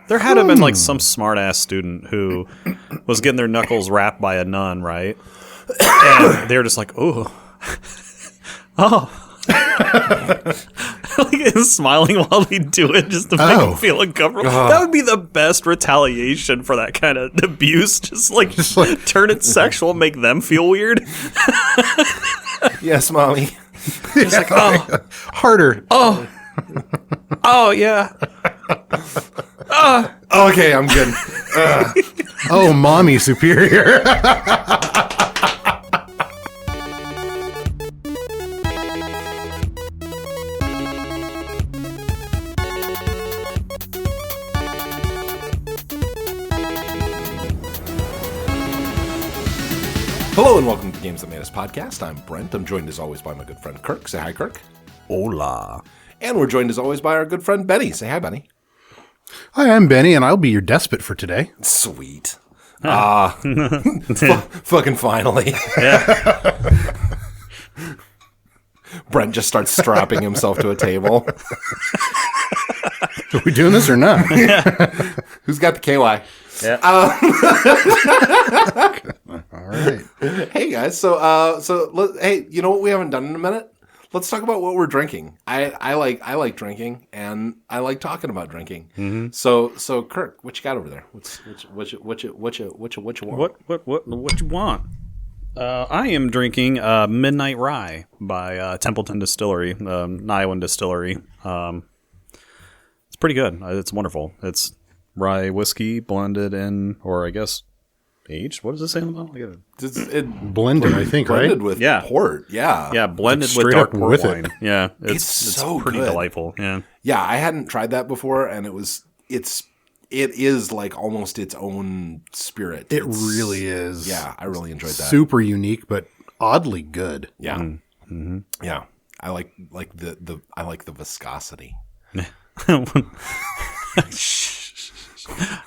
There had to have been like some smart ass student who was getting their knuckles rapped by a nun, right? And they were just like, oh. Like smiling while they do it just to make them feel uncomfortable. That would be the best retaliation for that kind of abuse. Just like turn it sexual, make them feel weird. Yes, mommy. Just like, oh, harder. Oh, yeah. Okay, I'm good. Oh, mommy superior. Hello and welcome to the Games That Made Us podcast. I'm Brent. I'm joined as always by my good friend Kirk. Say hi, Kirk. Hola. And we're joined as always by our good friend Benny. Say hi, Benny. Hi, I'm Benny, and I'll be your despot for today. Sweet. Fucking finally. Yeah. Brent just starts strapping himself to a table. Are we doing this or not? Who's got the KY? Yeah. All right. Hey guys, hey, you know what we haven't done in a minute? Let's talk about what we're drinking. I like drinking, and I like talking about drinking. Mm-hmm. So Kirk, what you got over there? What you want? What you want? I am drinking Midnight Rye by Templeton Distillery, Iowan distillery. It's pretty good. It's wonderful. It's rye whiskey blended in, or I guess aged. What does it say on the bottle? Blended, I think, blended right? with port. Yeah. Yeah, blended like with dark up port with wine. it. Yeah, it's so pretty good. delightful. Yeah. Yeah, I hadn't tried that before, and it is like almost its own spirit. It really is. Yeah, I really enjoyed that. Super unique, but oddly good. Yeah. Mm-hmm. Yeah. I like the viscosity.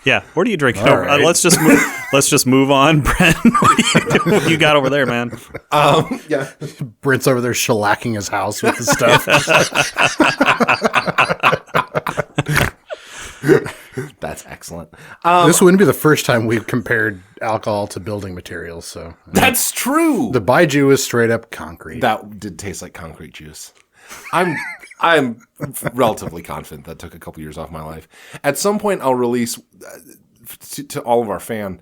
Yeah, what are you drinking? Right. Let's just move on, Brent. What you got over there, man? Yeah, Brent's over there shellacking his house with the stuff. that's excellent. This wouldn't be the first time we've compared alcohol to building materials. So that's true. The Baiju is straight up concrete. That did taste like concrete juice. I'm relatively confident that took a couple years off my life. At some point, I'll release to all of our fan.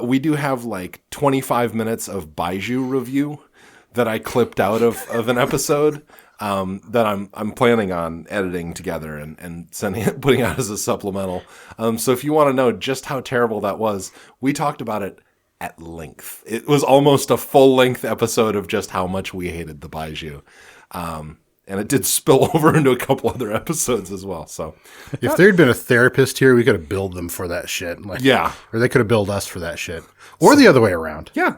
We do have like 25 minutes of Baiju review that I clipped out of an episode that I'm planning on editing together and putting out as a supplemental. So if you want to know just how terrible that was, we talked about it at length. It was almost a full length episode of just how much we hated the Baiju. And it did spill over into a couple other episodes as well. So, if there'd been a therapist here, we could have billed them for that shit. Yeah, or they could have billed us for that shit, or the other way around. Yeah,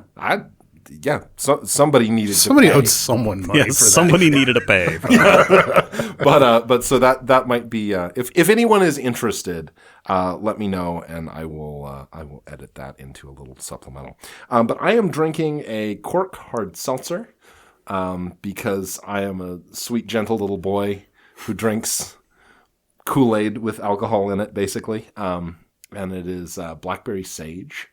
somebody needed. Somebody to pay. owed someone money for that. Somebody needed to pay. But so that might be if anyone is interested, let me know and I will edit that into a little supplemental. But I am drinking a cork hard seltzer. Because I am a sweet, gentle little boy who drinks Kool-Aid with alcohol in it, basically. And it is blackberry sage,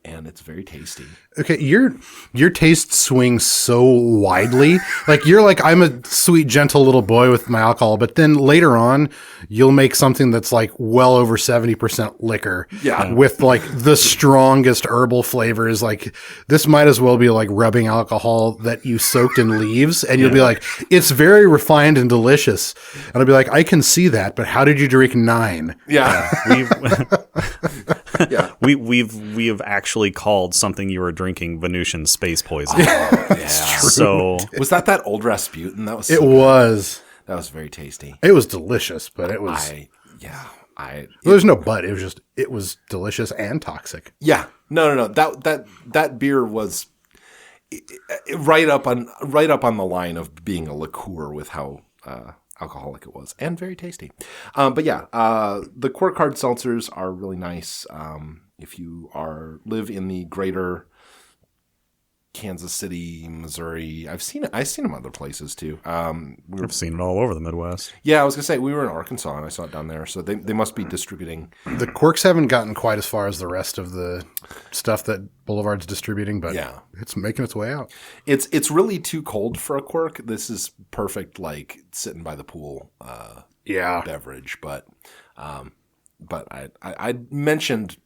and it's very tasty. Okay, your taste swings so widely. Like you're like, I'm a sweet, gentle little boy with my alcohol, but then later on, you'll make something that's like well over 70% liquor. Yeah. With like the strongest herbal flavors. Like this might as well be like rubbing alcohol that you soaked in leaves, and you'll be like, it's very refined and delicious. And I'll be like, I can see that, but how did you drink 9? Yeah. We have actually called something you were drinking Venusian space poison. Yeah. So was that old Rasputin? That was. It was. That was very tasty. It was delicious, but it was. There's no but. It was delicious and toxic. Yeah. No. That beer was right up on the line of being a liqueur with how alcoholic it was, and very tasty. But yeah, the cork hard seltzers are really nice. If you live in the greater Kansas City, Missouri. I've seen them other places too. I've seen it all over the Midwest. Yeah, I was gonna say we were in Arkansas and I saw it down there, so they must be distributing. The Quirks haven't gotten quite as far as the rest of the stuff that Boulevard's distributing, but Yeah. it's making its way out. It's really too cold for a Quirk. This is perfect, like sitting by the pool Yeah. beverage. But I mentioned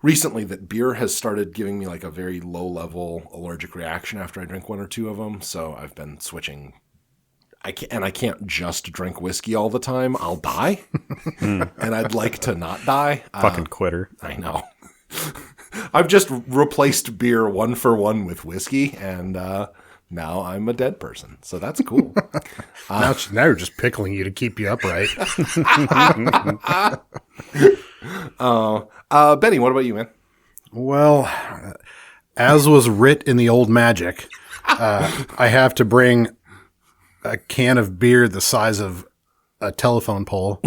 recently that beer has started giving me like a very low level allergic reaction after I drink one or two of them. So I've been switching. I can't just drink whiskey all the time. I'll die, and I'd like to not die. Fucking quitter. I know. I've just replaced beer 1 for 1 with whiskey, and now I'm a dead person. So that's cool. Now you're just pickling you to keep you upright. Benny, what about you, man? Well, as was writ in the old magic, I have to bring a can of beer the size of a telephone pole.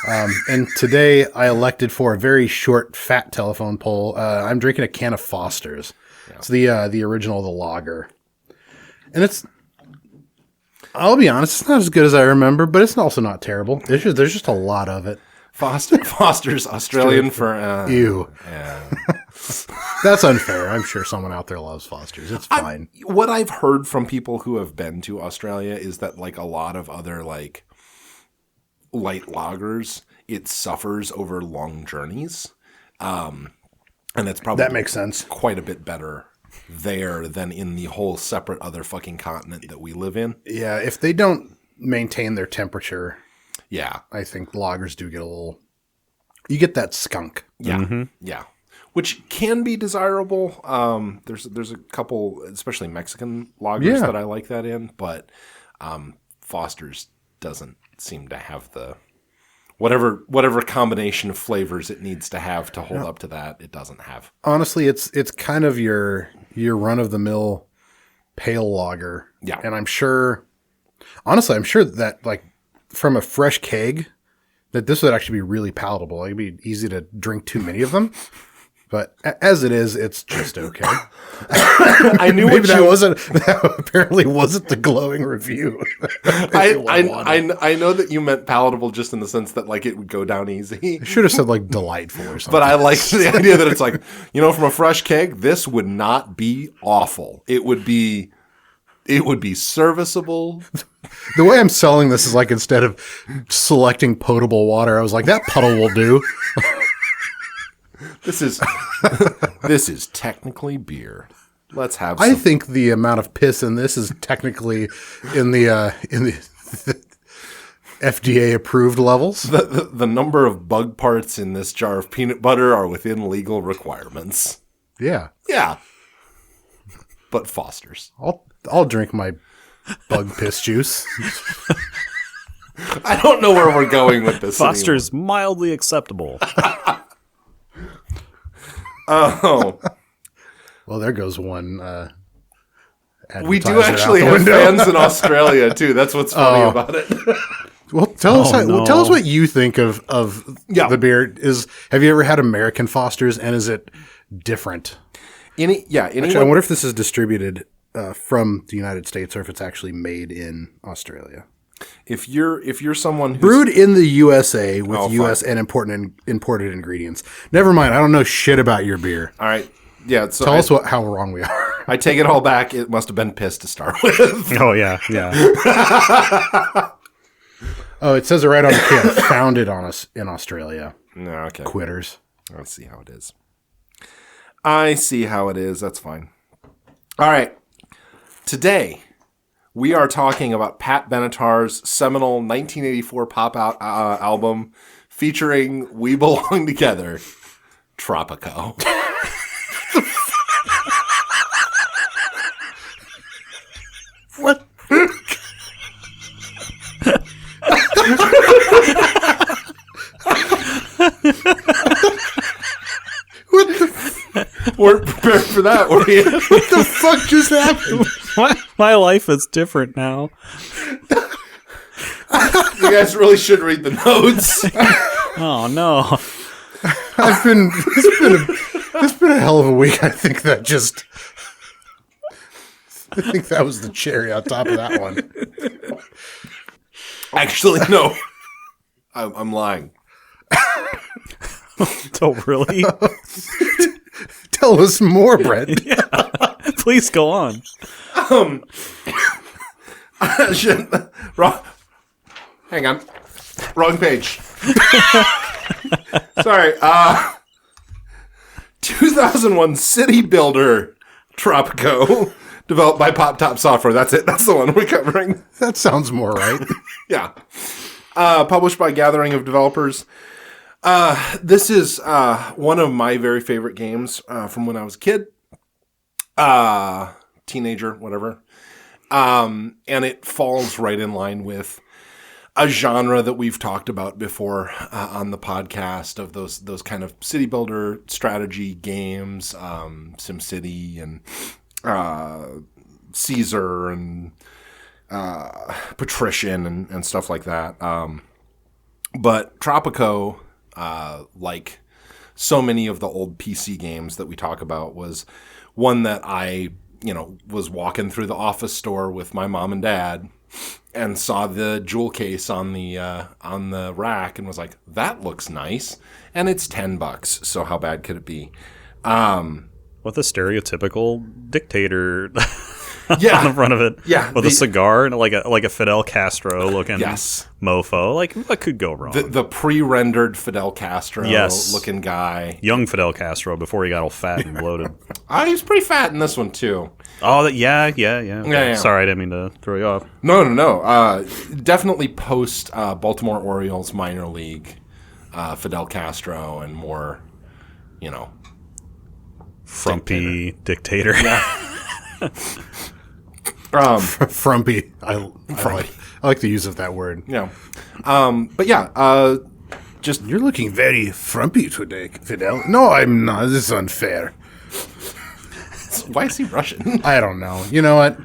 And today I elected for a very short, fat telephone pole. I'm drinking a can of Foster's. Yeah. It's the original, the lager. And I'll be honest, it's not as good as I remember, but it's also not terrible. There's just a lot of it. Foster's Australian for... Ew. Yeah. That's unfair. I'm sure someone out there loves Foster's. It's fine. What I've heard from people who have been to Australia is that like a lot of other like light lagers, it suffers over long journeys. And it's probably... That makes sense. Quite a bit better there than in the whole separate other fucking continent that we live in. Yeah, if they don't maintain their temperature... Yeah. I think lagers do get a little... You get that skunk. Yeah. Mm-hmm. Yeah. Which can be desirable. There's a couple, especially Mexican lagers that I like that in, but Foster's doesn't seem to have the... Whatever combination of flavors it needs to have to hold up to that, it doesn't have. Honestly, it's kind of your run-of-the-mill pale lager. Yeah. And I'm sure that, like, from a fresh keg, that this would actually be really palatable. It'd be easy to drink too many of them. But as it is, it's just okay. I knew that apparently wasn't the glowing review. I know that you meant palatable just in the sense that like it would go down easy. I should have said like delightful or something. But I like the idea that it's like, from a fresh keg, this would not be awful. It would be serviceable. The way I'm selling this is like instead of selecting potable water, I was like, that puddle will do. This is technically beer. Let's have some. I think the amount of piss in this is technically in the FDA approved levels. The number of bug parts in this jar of peanut butter are within legal requirements. Yeah. Yeah. But Foster's. I'll drink my bug piss juice. I don't know where we're going with this. Foster's mildly acceptable. Oh. Well, there goes one. We do actually have fans in Australia too. That's what's funny about it. Well, tell us what you think of the beer. Have you ever had American Foster's, and is it different? Actually, I wonder if this is distributed from the United States or if it's actually made in Australia. If you're someone who's brewed in the USA with U.S. and imported ingredients. Never mind. I don't know shit about your beer. All right. Yeah. So tell us how wrong we are. I take it all back. It must have been piss to start with. Oh yeah. Oh, it says it right on the can. Founded on us in Australia. No, okay. Quitters. I see how it is. That's fine. All right. Today, we are talking about Pat Benatar's seminal 1984 pop-out album featuring We Belong Together, Tropico. What? Weren't prepared for that, were you? What the fuck just happened? My life is different now. You guys really should read the notes. Oh no! It's been a hell of a week. I think that just I think that was the cherry on top of that one. Actually, no. I'm lying. Oh, really? Tell us more, Brett. Yeah. Please go on. Shit. Wrong. Hang on. Wrong page. Sorry. 2001 City Builder Tropico, developed by Pop Top Software. That's it. That's the one we're covering. That sounds more right. Yeah. Published by Gathering of Developers. This is one of my very favorite games from when I was a kid. Teenager, whatever. And it falls right in line with a genre that we've talked about before on the podcast of those kind of city builder strategy games, SimCity and Caesar and Patrician and stuff like that. But Tropico, like so many of the old PC games that we talk about, was one that I, was walking through the Office store with my mom and dad and saw the jewel case on the rack and was like, that looks nice. And it's $10. So how bad could it be? With a stereotypical dictator Yeah. on the front of it. Yeah. With a cigar and like a Fidel Castro looking Yes. mofo. Like, what could go wrong? The pre-rendered Fidel Castro Yes. looking guy. Young Fidel Castro before he got all fat and bloated. He was pretty fat in this one too. Oh, yeah. Yeah. Sorry, I didn't mean to throw you off. No. Definitely post Baltimore Orioles minor league Fidel Castro and more, Frumpy dictator. Frumpy. I like the use of that word. Yeah. But yeah, just You're looking very frumpy today, Fidel. No, I'm not. This is unfair. why is he Russian? I don't know. You know what?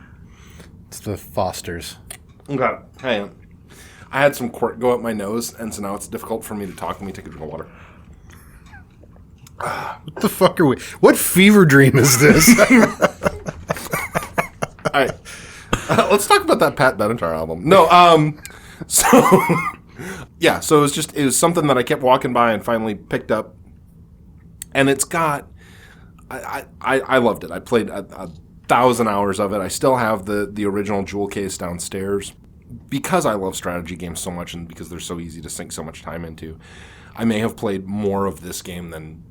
It's the Fosters. Okay, hang on. I had some quirk go up my nose, and so now it's difficult for me to talk. Let me take a drink of water. What the fuck are we? What fever dream is this? All right, let's talk about that Pat Benatar album. No, so yeah, so it was something that I kept walking by and finally picked up, and it's got. I loved it. I played a 1,000 hours of it. I still have the original jewel case downstairs because I love strategy games so much and because they're so easy to sink so much time into. I may have played more of this game than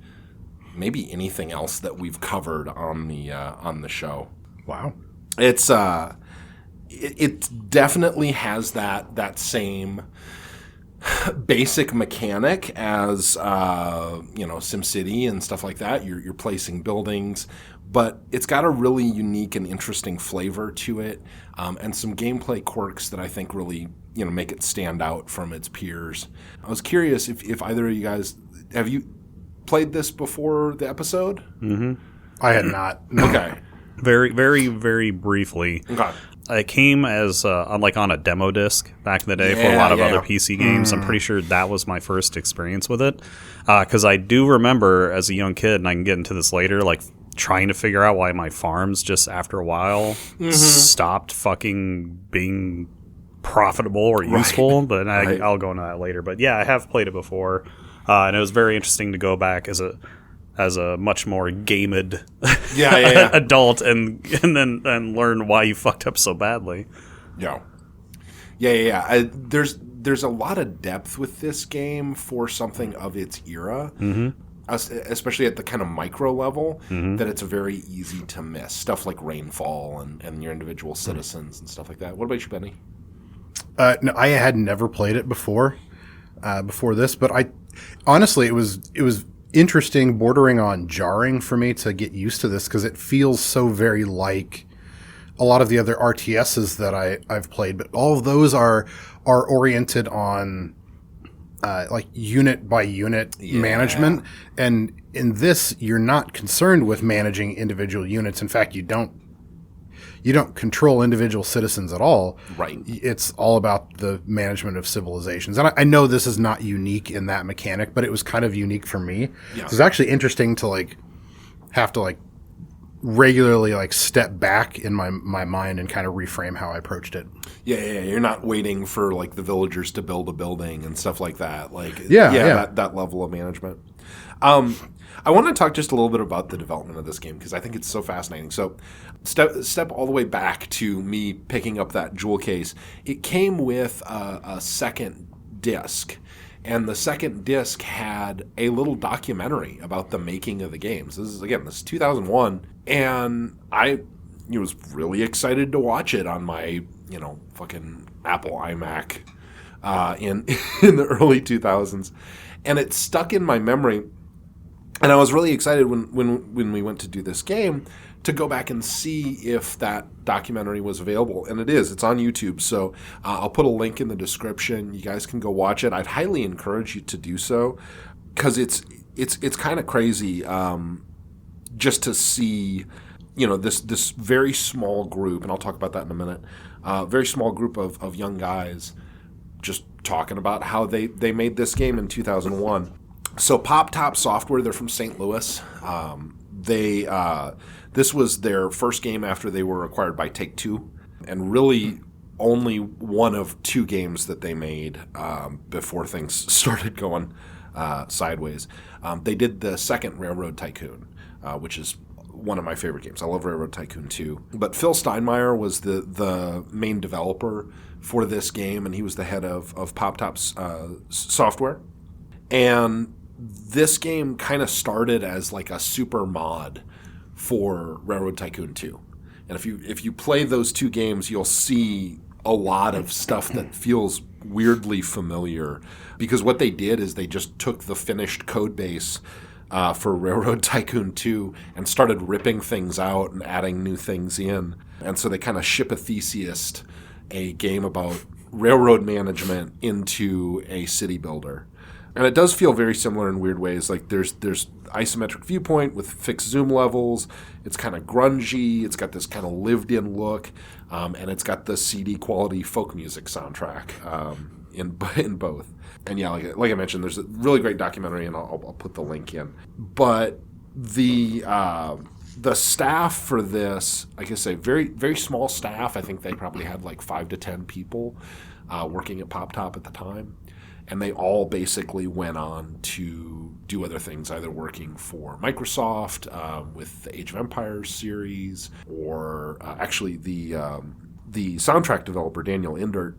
maybe anything else that we've covered on the show. Wow. It's it definitely has that same basic mechanic as SimCity and stuff like that. You're placing buildings, but it's got a really unique and interesting flavor to it, and some gameplay quirks that I think really make it stand out from its peers. I was curious if either of you guys have you played this before the episode? Mm-hmm. I had not. No. Okay. Very, very, very briefly. Okay. It came as on a demo disc back in the day for a lot of other PC games. I'm pretty sure that was my first experience with it. Because I do remember as a young kid, and I can get into this later, trying to figure out why my farms just after a while stopped fucking being profitable or useful. But I'll go into that later. But yeah, I have played it before. And it was very interesting to go back as a much more gamed adult and then learn why you fucked up so badly. Yeah. There's a lot of depth with this game for something of its era, especially at the kind of micro level, that it's very easy to miss. Stuff like rainfall and your individual citizens and stuff like that. What about you, Benny? No, I had never played it before this, but honestly, it was interesting, bordering on jarring for me to get used to this because it feels so very like a lot of the other RTSs that I've played, but all of those are oriented on unit by unit management, and in this you're not concerned with managing individual units. In fact, you don't control individual citizens at all. Right. It's all about the management of civilizations. And I know this is not unique in that mechanic, but it was kind of unique for me. Yeah. It was actually interesting to have to regularly like step back in my mind and kind of reframe how I approached it. Yeah. You're not waiting for like the villagers to build a building and stuff like that. Like, that level of management. I want to talk just a little bit about the development of this game because I think it's so fascinating. So step all the way back to me picking up that jewel case. It came with a second disc. And the second disc had a little documentary about the making of the games. This is 2001. And I was really excited to watch it on my, fucking Apple iMac in the early 2000s. And it stuck in my memory. And I was really excited when we went to do this game to go back and see if that documentary was available. And it is. It's on YouTube. So I'll put a link in the description. You guys can go watch it. I'd highly encourage you to do so because it's kind of crazy just to see, this very small group, and I'll talk about that in a minute, very small group of young guys just talking about how they made this game in 2001. So Pop Top Software, they're from St. Louis. This was their first game after they were acquired by Take-Two, and really only one of two games that they made before things started going sideways. They did the second Railroad Tycoon, which is one of my favorite games. I love Railroad Tycoon 2. But Phil Steinmeier was the main developer for this game, and he was the head of Pop Top's software. And this game kind of started as like a super mod for Railroad Tycoon 2. And if you play those two games, you'll see a lot of stuff that feels weirdly familiar because what they did is they just took the finished code base for Railroad Tycoon 2 and started ripping things out and adding new things in. And so they kind of ship a Theseus, a game about railroad management, into a city builder. And it does feel very similar in weird ways. Like there's isometric viewpoint with fixed zoom levels. It's kind of grungy. It's got this kind of lived-in look, and it's got the CD quality folk music soundtrack in both. And yeah, like I mentioned, there's a really great documentary, and I'll put the link in. But the staff for this, like I say, very very small staff. I think they probably had like 5 to 10 people working at Pop Top at the time. And they all basically went on to do other things, either working for Microsoft with the Age of Empires series, or actually the soundtrack developer Daniel Indert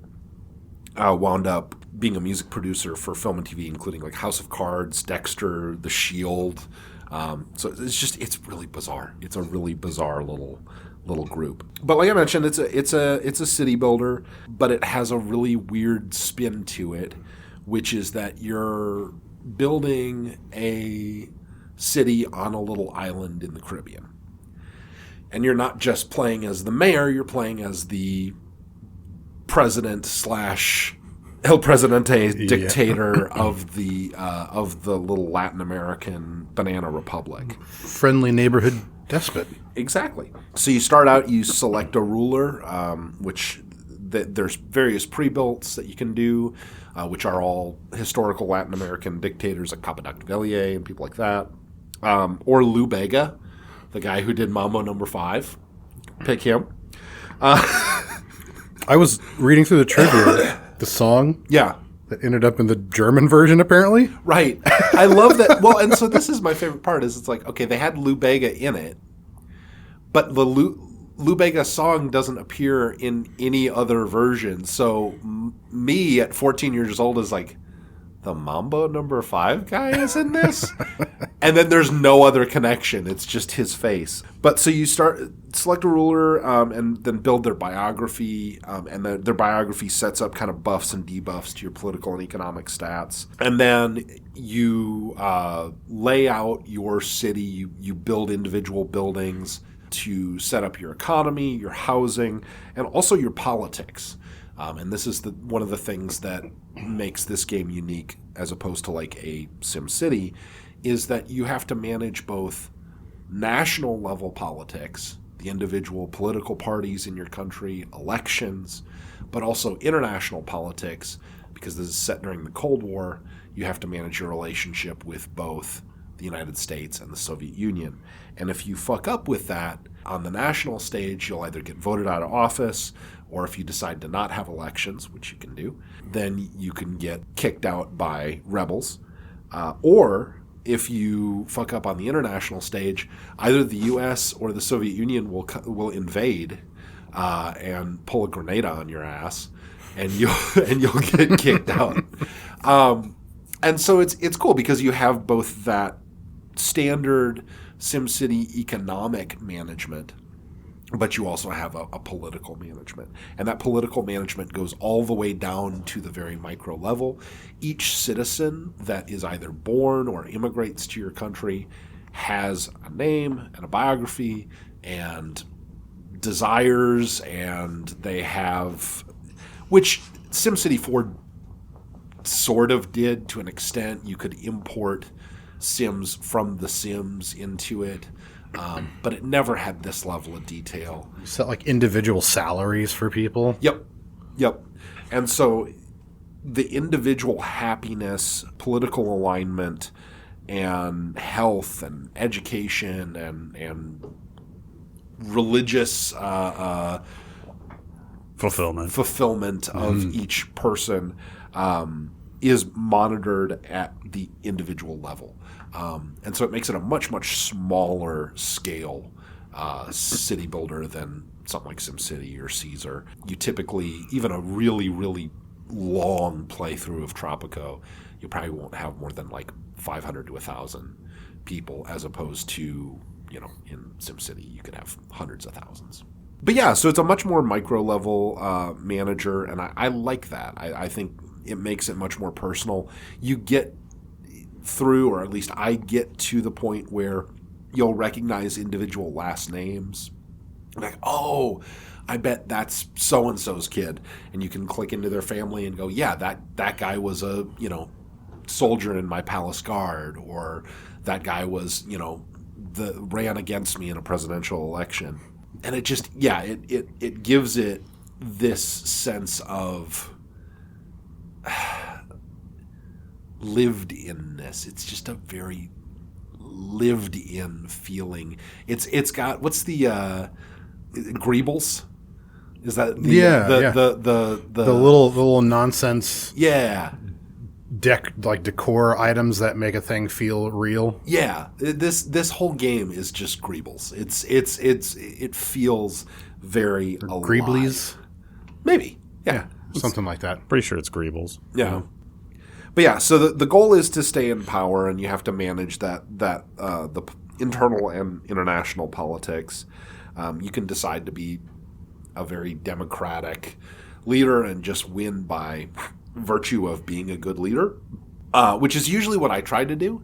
wound up being a music producer for film and TV, including like House of Cards, Dexter, The Shield. So it's really bizarre. It's a really bizarre little group. But like I mentioned, it's a city builder, but it has a really weird spin to it, which is that you're building a city on a little island in the Caribbean. And you're not just playing as the mayor, you're playing as the president / El Presidente dictator of the little Latin American banana republic. Friendly neighborhood despot. Exactly. So you start out, you select a ruler, which there's various pre-builts that you can do, which are all historical Latin American dictators like Capodac Villiers and people like that. Or Lou Bega, the guy who did Mambo No. 5. Pick him. I was reading through the trivia, the song. Yeah. That ended up in the German version, apparently. Right. I love that. Well, and so this is my favorite part, is it's like, okay, they had Lou Bega in it, but the Lou Bega song doesn't appear in any other version. So me at 14 years old is like, the Mambo No. 5 guy is in this? And then there's no other connection. It's just his face. But so you select a ruler and then build their biography. And their biography sets up kind of buffs and debuffs to your political and economic stats. And then you lay out your city. You build individual buildings to set up your economy, your housing, and also your politics. And this is one of the things that makes this game unique as opposed to like a SimCity, is that you have to manage both national level politics, the individual political parties in your country, elections, but also international politics, because this is set during the Cold War. You have to manage your relationship with both the United States and the Soviet Union. And if you fuck up with that on the national stage, you'll either get voted out of office, or if you decide to not have elections, which you can do, then you can get kicked out by rebels. Or if you fuck up on the international stage, either the U.S. or the Soviet Union will invade and pull a grenade on your ass, and you'll get kicked out. And so it's cool because you have both that standard SimCity economic management, but you also have a political management. And that political management goes all the way down to the very micro level. Each citizen that is either born or immigrates to your country has a name and a biography and desires, and they have, which SimCity 4 sort of did to an extent. You could import Sims from The Sims into it, but it never had this level of detail. You set like individual salaries for people. Yep. And so the individual happiness, political alignment, and health and education and religious fulfillment of each person is monitored at the individual level. And so it makes it a much, much smaller scale city builder than something like SimCity or Caesar. You typically, even a really, really long playthrough of Tropico, you probably won't have more than like 500 to 1,000 people, as opposed to, in SimCity, you could have hundreds of thousands. But yeah, so it's a much more micro level manager, and I like that. I think it makes it much more personal. You get through, or at least I get to the point where you'll recognize individual last names. Like, oh, I bet that's so-and-so's kid. And you can click into their family and go, yeah, that guy was a, soldier in my palace guard, or that guy was, ran against me in a presidential election. And it just, it gives it this sense of lived inness. It's just a very lived in feeling. It's got, what's the Greebles? Is that the little nonsense decor items that make a thing feel real? Yeah, this whole game is just Greebles. It feels very alive. Greeblies? Maybe. Yeah. Something like that. Pretty sure it's Greebles. Yeah. But yeah, so the goal is to stay in power, and you have to manage the internal and international politics. You can decide to be a very democratic leader and just win by virtue of being a good leader, which is usually what I try to do.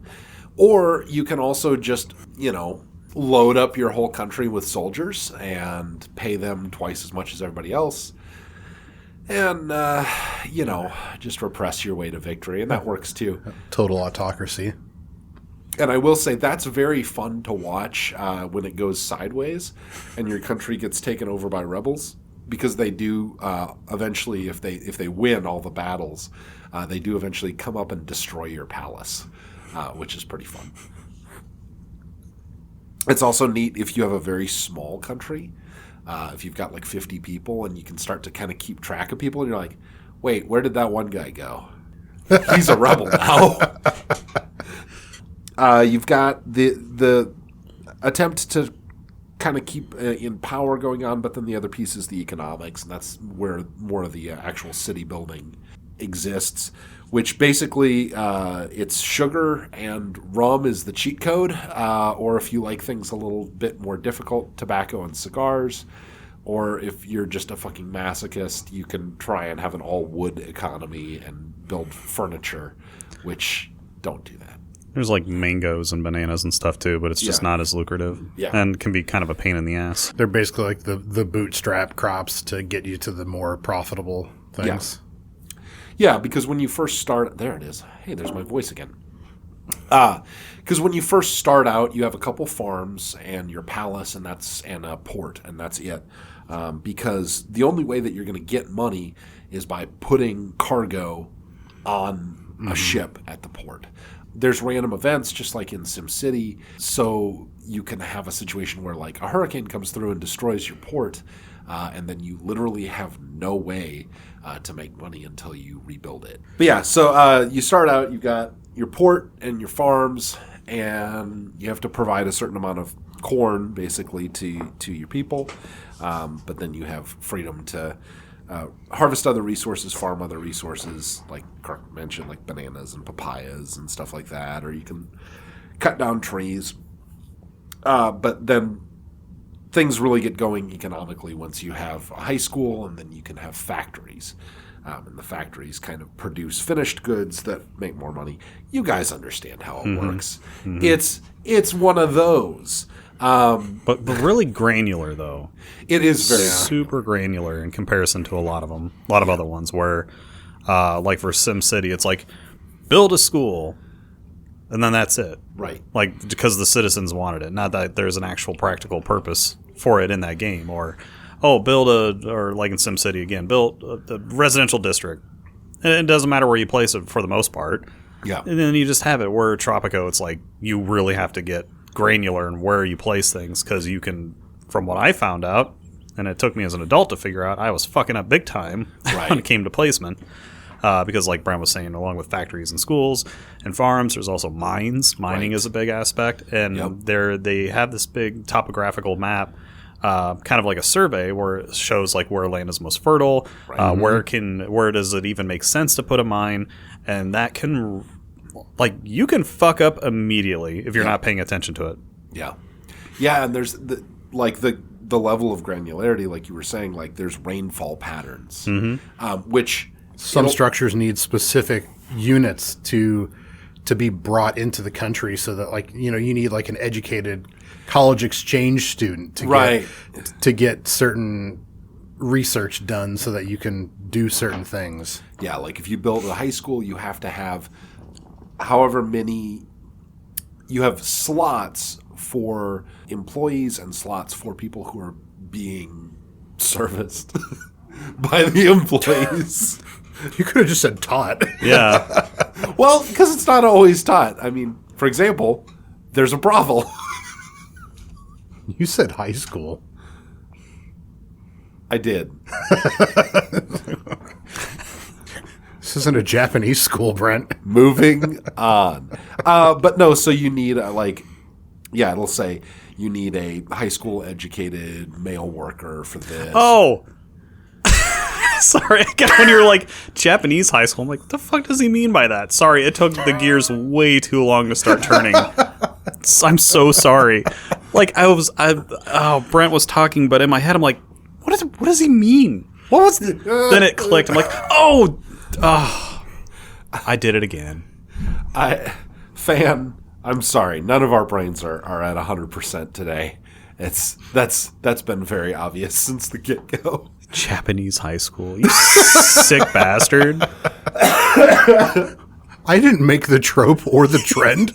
Or you can also just, load up your whole country with soldiers and pay them twice as much as everybody else. And, just repress your way to victory. And that works too. Total autocracy. And I will say that's very fun to watch when it goes sideways and your country gets taken over by rebels, because they do eventually, if they win all the battles, they do eventually come up and destroy your palace, which is pretty fun. It's also neat if you have a very small country. If you've got like 50 people and you can start to kind of keep track of people, and you're like, wait, where did that one guy go? He's a rebel now. You've got the attempt to kind of keep in power going on, but then the other piece is the economics, and that's where more of the actual city building exists, which basically it's sugar and rum is the cheat code, or if you like things a little bit more difficult, tobacco and cigars, or if you're just a fucking masochist, you can try and have an all-wood economy and build furniture, which don't do that. There's like mangoes and bananas and stuff too, but it's just not as lucrative and can be kind of a pain in the ass. They're basically like the bootstrap crops to get you to the more profitable things. Yeah, because when you first start... There it is. Hey, there's my voice again. Because when you first start out, you have a couple farms and your palace and a port, and that's it. Because the only way that you're going to get money is by putting cargo on a ship at the port. there's random events, just like in SimCity. So you can have a situation where like a hurricane comes through and destroys your port, and then you literally have no way to make money until you rebuild it. But yeah, so you start out, you've got your port and your farms, and you have to provide a certain amount of corn basically to your people. But then you have freedom to harvest other resources, farm other resources, like Kirk mentioned, like bananas and papayas and stuff like that, or you can cut down trees. But then things really get going economically once you have a high school, and then you can have factories. And the factories kind of produce finished goods that make more money. You guys understand how it works. It's one of those. But really granular, though. It is very super granular in comparison to a lot of them, a lot of other ones where, like for SimCity, it's like build a school, and then that's it. Right. Like because the citizens wanted it, not that there's an actual practical purpose for it in that game. Or or like in SimCity again, build a residential district. And it doesn't matter where you place it for the most part. Yeah. And then you just have it where Tropico, it's like you really have to get granular in where you place things, because you can, from what I found out, and it took me as an adult to figure out, I was fucking up big time when it came to placement. Because like Brent was saying, along with factories and schools and farms, there's also mines. Mining is a big aspect. And they have this big topographical map, kind of like a survey where it shows like where land is most fertile, where does it even make sense to put a mine, and that can, like, you can fuck up immediately if you're not paying attention to it. Yeah. Yeah, and there's the level of granularity, like you were saying, like there's rainfall patterns, which some structures need specific units to be brought into the country, so that, like, you need like an educated college exchange student to get certain research done so that you can do certain things. Yeah, like if you build a high school, you have to have however many, you have slots for employees and slots for people who are being serviced by the employees. You could have just said taught. Yeah. Well, because it's not always taught. I mean, for example, there's a brothel. You said high school. I did. This isn't a Japanese school, Brent. Moving on. But no, so you need it'll say you need a high school educated male worker for this. Oh. Sorry, when you were like, Japanese high school, I'm like, what the fuck does he mean by that? Sorry, it took the gears way too long to start turning. I'm so sorry. Like, Brent was talking, but in my head, I'm like, what does he mean? What was the... Then it clicked. I'm like, oh, I did it again. I'm sorry. None of our brains are at 100% today. That's been very obvious since the get-go. Japanese high school. You sick bastard. I didn't make the trope or the trend.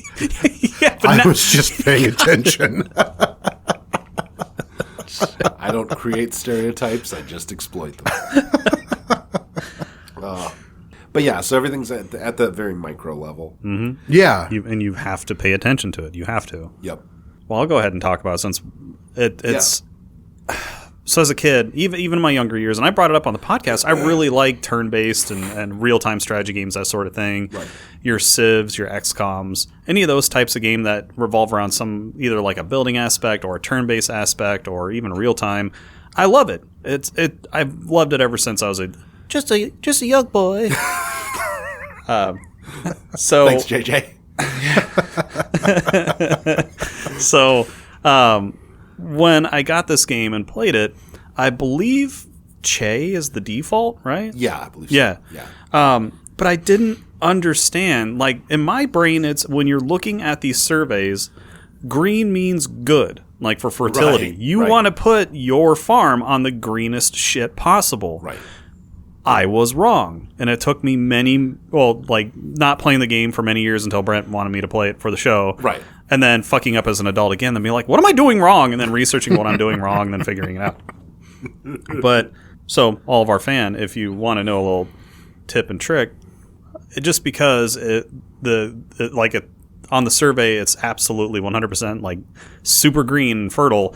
I was just paying attention. I don't create stereotypes. I just exploit them. But yeah, so everything's at the very micro level. Mm-hmm. Yeah. And you have to pay attention to it. You have to. Yep. Well, I'll go ahead and talk about it, since it's... Yeah. So as a kid, even in my younger years, and I brought it up on the podcast, I really like turn-based and real-time strategy games, that sort of thing. Right. Your Civs, your XComs, any of those types of game that revolve around some, either like a building aspect or a turn-based aspect or even real-time. I love it. I've loved it ever since I was just a young boy. So thanks, JJ. So, when I got this game and played it, I believe Che is the default, right? Yeah, I believe so. Yeah. But I didn't understand. Like, in my brain, it's when you're looking at these surveys, green means good, like for fertility. Right, you want to put your farm on the greenest shit possible. Right. I was wrong. And it took me not playing the game for many years until Brent wanted me to play it for the show. Right. And then fucking up as an adult again, then be like, what am I doing wrong? And then researching what I'm doing wrong and then figuring it out. But, so, all of our fan, if you want to know a little tip and trick, just because on the survey, it's absolutely 100% like super green and fertile.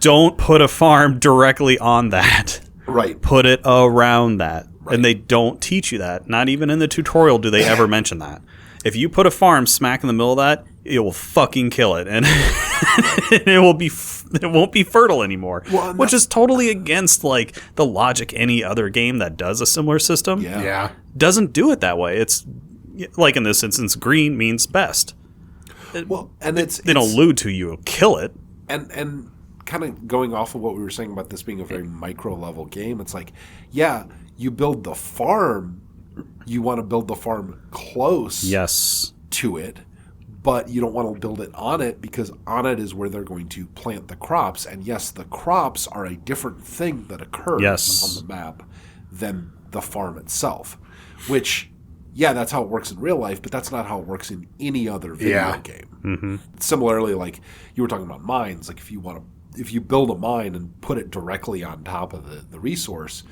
Don't put a farm directly on that. Right. Put it around that. Right. And they don't teach you that. Not even in the tutorial do they ever mention that. If you put a farm smack in the middle of that, it will fucking kill it, and it won't be fertile anymore. Well, which is totally against like the logic any other game that does a similar system. Yeah. Doesn't do it that way. It's like in this instance, green means best. Well, and they don't allude to you kill it. And kind of going off of what we were saying about this being a very micro level game, it's like, yeah, you build the farm. You want to build the farm close to it, but you don't want to build it on it because on it is where they're going to plant the crops. And yes, the crops are a different thing that occurs on the map than the farm itself, which, yeah, that's how it works in real life, but that's not how it works in any other video game. Mm-hmm. Similarly, like you were talking about mines, like if you build a mine and put it directly on top of the resource,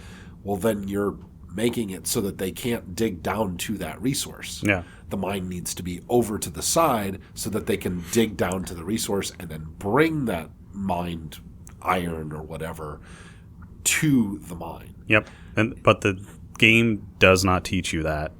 well, then you're making it so that they can't dig down to that resource. Yeah. The mine needs to be over to the side so that they can dig down to the resource and then bring that mined iron or whatever to the mine. Yep. But the game does not teach you that.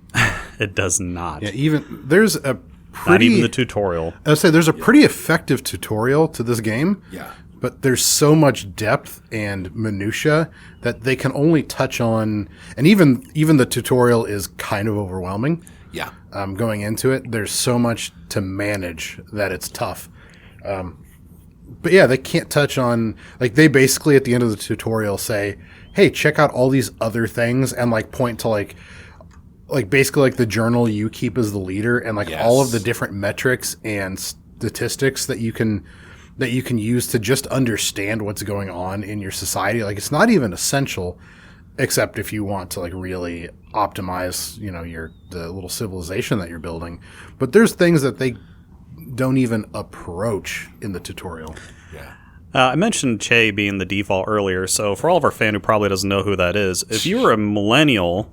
It does not. Yeah, there's a pretty... Not even the tutorial. I would say there's a pretty effective tutorial to this game. Yeah. But there's so much depth and minutia that they can only touch on, and even the tutorial is kind of overwhelming. Yeah. Going into it, there's so much to manage that it's tough. But yeah, they can't touch on, like, they basically at the end of the tutorial say, hey, check out all these other things, and like point to like basically like the journal you keep as the leader, and like all of the different metrics and statistics that you can use to just understand what's going on in your society. Like, it's not even essential, except if you want to like really optimize, the little civilization that you're building. But there's things that they don't even approach in the tutorial. Yeah. I mentioned Che being the default earlier, so for all of our fan who probably doesn't know who that is, if you were a millennial,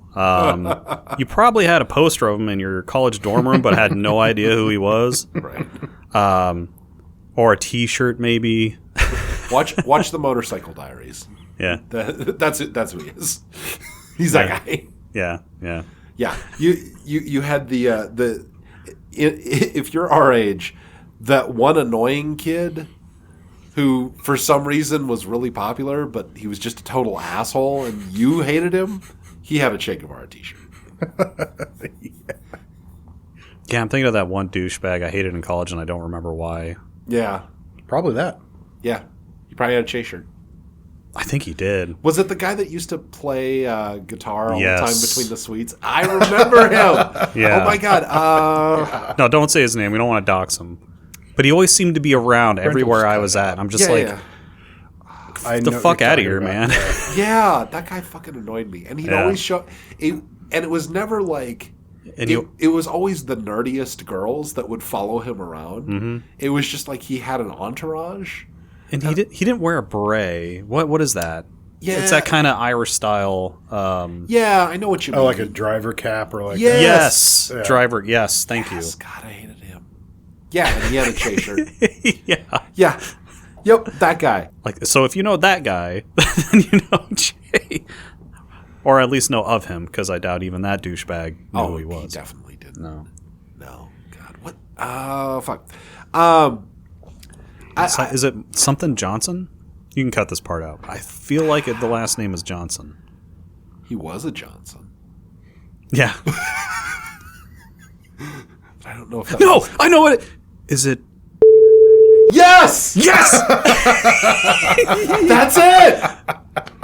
you probably had a poster of him in your college dorm room, but had no idea who he was. Right. Or a T-shirt, maybe. Watch the Motorcycle Diaries. Yeah, that's it. That's who he is. He's that guy. Yeah. Yeah. You had the if you're our age, that one annoying kid who for some reason was really popular, but he was just a total asshole, and you hated him. He had a Che Guevara T-shirt. Yeah, I'm thinking of that one douchebag I hated in college, and I don't remember why. Yeah. Probably that. Yeah. He probably had a Che shirt. I think he did. Was it the guy that used to play guitar all the time between the suites? I remember him. Yeah. Oh, my God. No, don't say his name. We don't want to dox him. But he always seemed to be around everywhere I was at. I'm just get the fuck out of here, man. Yeah, that guy fucking annoyed me. And he'd always show... and it was never like... And it was always the nerdiest girls that would follow him around. Mm-hmm. It was just like he had an entourage. And he didn't wear a beret. What is that? Yeah. It's that kind of Irish style. Yeah, I know what you mean. Oh, like a driver cap or like... Yes. Yeah. Driver. Yes, thank you. God, I hated him. Yeah, and he had a Che shirt. Yeah. Yeah. Yep, that guy. Like, so if you know that guy, then you know Che. Or at least know of him, because I doubt even that douchebag knew who he was. He definitely didn't. No. God, what? Fuck. Is it something Johnson? You can cut this part out. I feel like the last name is Johnson. He was a Johnson. Yeah. I don't know if that No! I know what is it? Yes! Yes! That's it!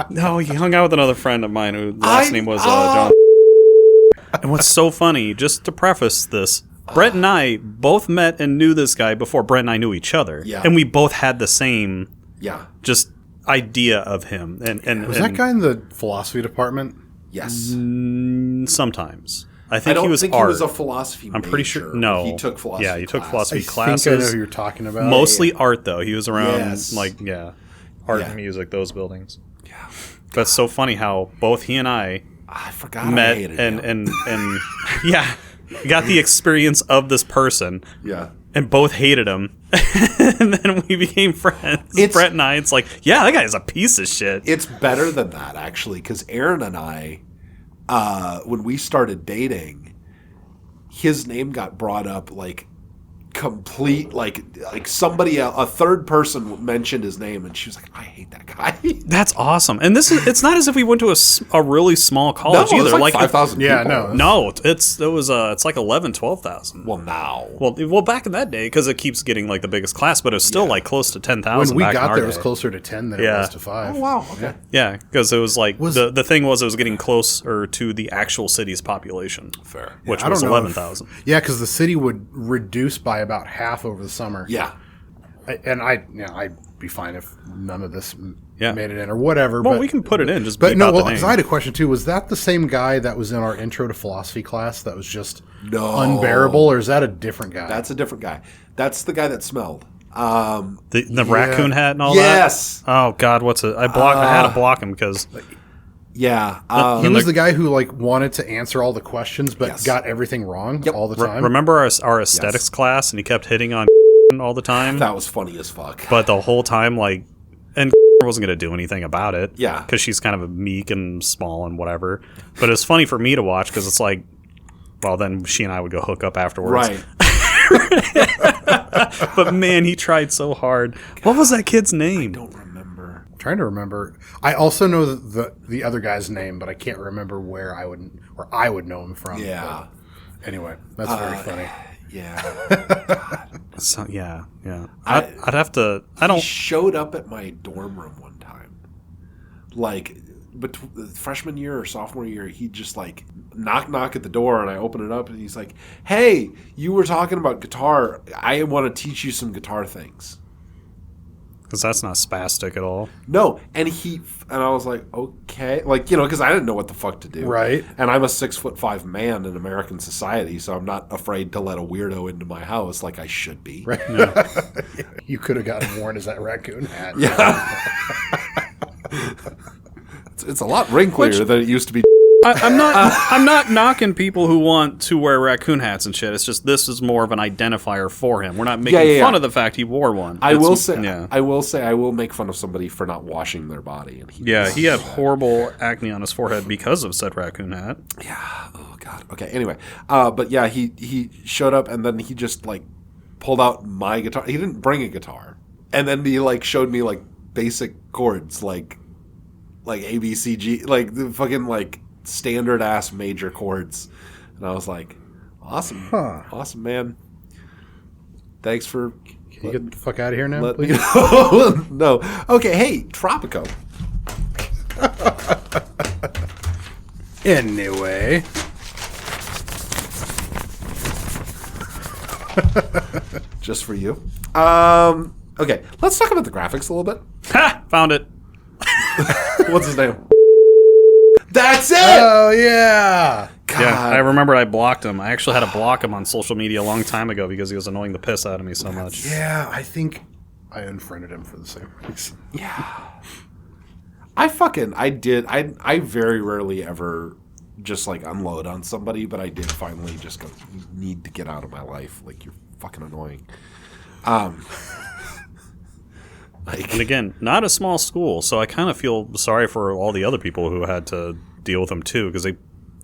No, he hung out with another friend of mine whose last name was John. And what's so funny, just to preface this, Brett and I both met and knew this guy before Brett and I knew each other. Yeah. And we both had the same just idea of him. And was that guy in the philosophy department? Yes. Sometimes. I think he was think art. he was a philosophy major. I'm pretty sure. No. He took philosophy Yeah, he took philosophy I classes. think I know who you're talking about. Mostly art, though. He was around, art Yeah. and music, those buildings. Yeah. But it's so funny how both he and I forgot met I hated him. and yeah. got the experience of this person. Yeah. And both hated him. And then we became friends. Brett and I, it's like, yeah, that guy's a piece of shit. It's better than that, actually, because Aaron and I, when we started dating, his name got brought up like complete, like somebody, a third person mentioned his name, and she was like, I hate that guy. That's awesome. And it's not as if we went to a really small college either. It's like 5,000 Yeah, people. No, it's like 11, 12,000. Well, now. Well, back in that day, because it keeps getting like the biggest class, but it was still like close to 10,000. When we back in got our there, it day. was closer to 10 than it was to 5. Oh, wow. Okay. Yeah, because it was like the thing was it was getting closer to the actual city's population, Fair. which I was don't know 11,000. Yeah, because the city would reduce by about half over the summer. Yeah. I'd be fine if none of this Yeah. made it in or whatever. Well, but we can put it in. Just But bleep no, out the well, name. because I had a question too. Was that the same guy that was in our intro to philosophy class that was just unbearable, or is that a different guy? That's a different guy. That's the guy that smelled. The raccoon hat and all Yes. that. Oh God, what's it? I had to block him because Yeah. he was the guy who like wanted to answer all the questions, but got everything wrong all the time. remember our aesthetics class, and he kept hitting on all the time. That was funny as fuck. But the whole time, like, and wasn't going to do anything about it. Yeah. Because she's kind of meek and small and whatever. But it's funny for me to watch because it's like, well, then she and I would go hook up afterwards. Right. But man, he tried so hard. What was that kid's name? Don't remember. I'm trying to remember. I also know the other guy's name, but I can't remember where I would know him from. Yeah. But anyway, that's very funny. Yeah. So, yeah. I'd have to. I He don't. showed up at my dorm room one time. Like, freshman year or sophomore year, he'd just like knock at the door, and I open it up, and he's like, hey, you were talking about guitar. I want to teach you some guitar things. Because that's not spastic at all. No, and I was like, okay, like, you know, because I didn't know what the fuck to do, Right. And I'm a 6'5" man in American society, so I'm not afraid to let a weirdo into my house like I should be. Right. You could have gotten worn as that raccoon hat. Yeah, it's a lot wrinklier than it used to be. I'm not knocking people who want to wear raccoon hats and shit. It's just this is more of an identifier for him. We're not making fun of the fact he wore one. I will say I will make fun of somebody for not washing their body. And he had horrible acne on his forehead because of said raccoon hat. Yeah. Oh God. Okay. Anyway, but yeah, he showed up, and then he just like pulled out my guitar. He didn't bring a guitar, and then he like showed me like basic chords like A, B, C, G, like the fucking like standard ass major chords, and I was like, awesome, awesome, man. Thanks for. Can you get the fuck out of here now, Let me please? know. No. Okay. Hey, Tropico. Anyway. Just for you. Okay. Let's talk about the graphics a little bit. Ha! Found it. What's his name? That's it. Oh yeah. God. Yeah, I remember I blocked him. I actually had to block him on social media a long time ago because he was annoying the piss out of me so much. Yeah, I think I unfriended him for the same reason. Yeah. I very rarely ever just like unload on somebody, but I did finally just go, you need to get out of my life. Like, you're fucking annoying. And again, not a small school, so I kind of feel sorry for all the other people who had to deal with him too, because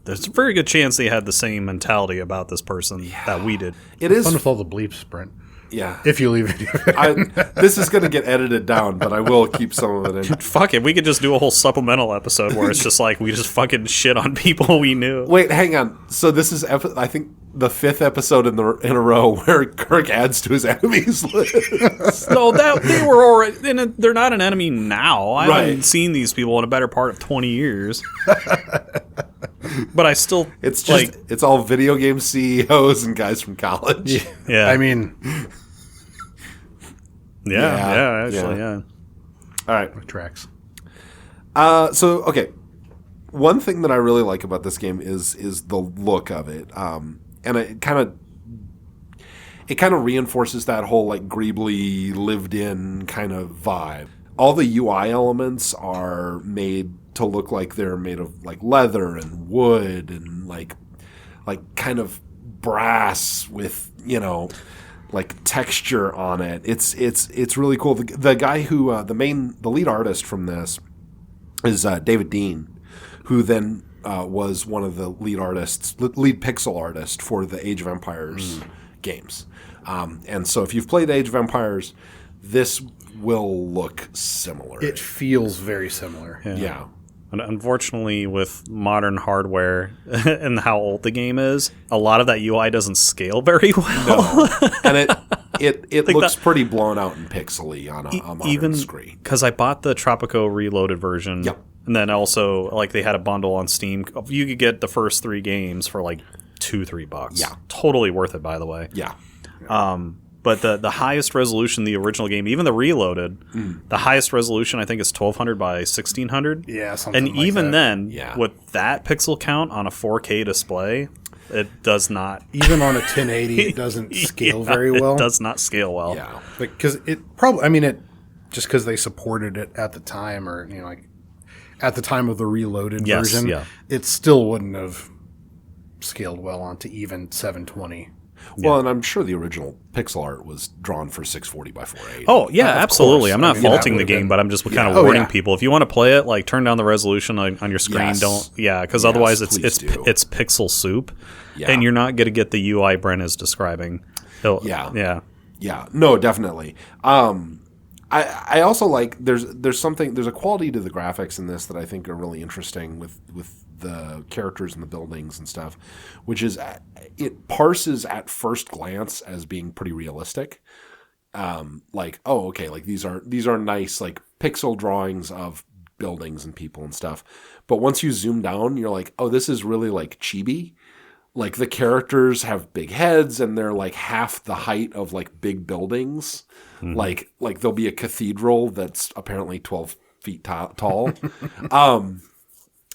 there's a very good chance they had the same mentality about this person that we did. It is Fun with all the bleeps, Brent. Yeah. If you leave it. This is going to get edited down, but I will keep some of it in. Fuck it, we could just do a whole supplemental episode where it's just like we just fucking shit on people we knew. Wait, hang on. So this is, I think, the 5th episode in a row where Kirk adds to his enemies list. No, they were already. And they're not an enemy now. I haven't Right. seen these people in a better part of 20 years. But I still. It's just, it's all video game CEOs and guys from college. Yeah. I mean, Yeah. All right. tracks. So okay, one thing that I really like about this game is the look of it, and it kind of reinforces that whole like greebly lived in kind of vibe. All the UI elements are made to look like they're made of like leather and wood and like kind of brass with, like texture on it. It's really cool. The guy who the lead artist from this is David Dean, who then was one of the lead pixel artist for the Age of Empires games. And so if you've played Age of Empires, this will look similar. It feels very similar. Yeah. And unfortunately, with modern hardware and how old the game is, a lot of that UI doesn't scale very well. No. And it looks pretty blown out and pixely on a modern screen. Because I bought the Tropico Reloaded version. Yep. And then also, like, they had a bundle on Steam. You could get the first 3 games for like $2-3. Yeah. Totally worth it, by the way. Yeah. But the highest resolution, the original game, even the Reloaded, the highest resolution I think is 1200 by 1600. Yeah, something and like even that. then, with that pixel count on a 4K display, it does not. Even on a 1080, it doesn't scale very well. It does not scale well. Yeah. Because it probably, I mean, it just because they supported it at the time, or like at the time of the Reloaded version, it still wouldn't have scaled well onto even 720. Well, and I'm sure the original pixel art was drawn for 640 by 480. Oh, yeah, absolutely. course. I'm not faulting the game, been- but I'm just kind of warning yeah. people. If you want to play it, like, turn down the resolution on your screen. Yes. Because otherwise it's please do. it's pixel soup, Yeah. and you're not going to get the UI Brent is describing. Yeah. Yeah, no, definitely. I also like there's a quality to the graphics in this that I think are really interesting with the characters and the buildings and stuff, which is it parses at first glance as being pretty realistic. Like, oh, okay, like these are nice like pixel drawings of buildings and people and stuff. But once you zoom down, you're like, oh, this is really like chibi. Like the characters have big heads and they're like half the height of like big buildings. Like there'll be a cathedral that's apparently 12 feet tall.